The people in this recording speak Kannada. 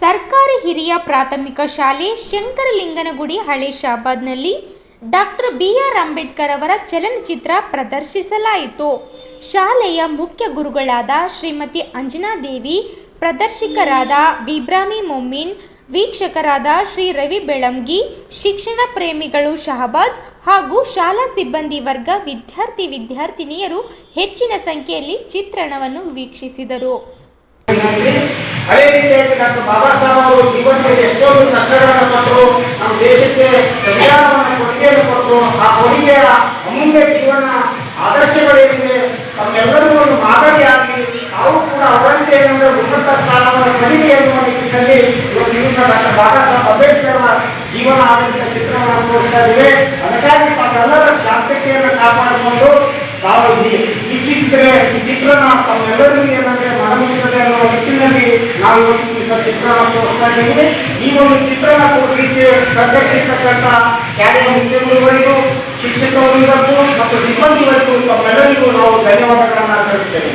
ಸರ್ಕಾರಿ ಹಿರಿಯ ಪ್ರಾಥಮಿಕ ಶಾಲೆ ಶಂಕರಲಿಂಗನಗುಡಿ ಹಳೆ ಶಾಬಾದ್ನಲ್ಲಿ ಡಾಕ್ಟರ್ ಬಿ.ಆರ್. ಅಂಬೇಡ್ಕರ್ ಅವರ ಚಲನಚಿತ್ರ ಪ್ರದರ್ಶಿಸಲಾಯಿತು. ಶಾಲೆಯ ಮುಖ್ಯ ಗುರುಗಳಾದ ಶ್ರೀಮತಿ ಅಂಜನಾದೇವಿ, ಪ್ರದರ್ಶಕರಾದ ಇಬ್ರಾಹಿಂ ಮೊಮಿನ್, ವೀಕ್ಷಕರಾದ ಶ್ರೀ ರವಿ ಬೆಳಂಗಿ, ಶಿಕ್ಷಣ ಪ್ರೇಮಿಗಳು ಶಹಬಾದ್ ಹಾಗೂ ಶಾಲಾ ಸಿಬ್ಬಂದಿ ವರ್ಗ, ವಿದ್ಯಾರ್ಥಿನಿಯರು ಹೆಚ್ಚಿನ ಸಂಖ್ಯೆಯಲ್ಲಿ ಚಿತ್ರಣವನ್ನು ವೀಕ್ಷಿಸಿದರು. ಅದೇ ರೀತಿಯಾಗಿ ಡಾಕ್ಟರ್ ಬಾಬಾ ಸಾಹೇಬ್ ಅವರು ಜೀವನದಲ್ಲಿ ಎಷ್ಟೊಂದು ಕಷ್ಟಗಳನ್ನು ಪಟ್ಟರು, ನಮ್ಮ ದೇಶಕ್ಕೆ ಸಂವಿಧಾನವನ್ನು ಕೊಡುಗೆಯನ್ನು ಕೊಟ್ಟು ಆ ಕೊಡುಗೆಯ ಅಮೂಲ್ಯ ಜೀವನ ಆದರ್ಶಗಳೇನಿವೆ ತಮ್ಮೆಲ್ಲರಿಗೂ ಒಂದು ಮಾದರಿಯಾಗಲಿ, ತಾವು ಕೂಡ ಅವರಂತೆ ಏನಂದ್ರೆ ಉನ್ನತ ಸ್ಥಾನವನ್ನು ಪಡೆಯಲಿ ಎನ್ನುವ ನಿಟ್ಟಿನಲ್ಲಿ ಇವತ್ತು ದಿವಸ ಡಾಕ್ಟರ್ ಬಾಬಾ ಸಾಹೇಬ್ ಅಂಬೇಡ್ಕರ್ ಜೀವನ ಆಧಾರಿತ ಚಿತ್ರವನ್ನು ತೋರಿಸ್ತಾ ಇದ್ದೇವೆ. ಅದಕ್ಕಾಗಿ ತಾವೆಲ್ಲರ ಶಾಂತತೆಯನ್ನು ಕಾಪಾಡಿಕೊಂಡು ತಾವು ವೀಕ್ಷಿಸಿದರೆ ಈ ಚಿತ್ರಣ ತಮ್ಮೆಲ್ಲರಿಗೂ ಏನಂದ್ರೆ ಮನಮುಟ್ಟದೆ ಅನ್ನುವ ನಿಟ್ಟಿನಲ್ಲಿ ನಾವು ಇವತ್ತು ದಿವಸ ಚಿತ್ರಣ ತೋರಿಸ್ತಾ ಇದ್ದೀವಿ. ಈ ಒಂದು ಚಿತ್ರಣ ತೋರಿಸಲಿಕ್ಕೆ ಸಹಕರಿಸಿರ್ತಕ್ಕಂಥ ಶಾಲೆಯ ಮುಖ್ಯ ಗುರುಗಳಿಗೂ, ಶಿಕ್ಷಕ ವೃಂದಕ್ಕೂ ಮತ್ತು ಸಿಬ್ಬಂದಿಗಳಿಗೂ ತಮ್ಮೆಲ್ಲರಿಗೂ ನಾವು ಧನ್ಯವಾದಗಳನ್ನು ಸಲ್ಲಿಸ್ತೇವೆ.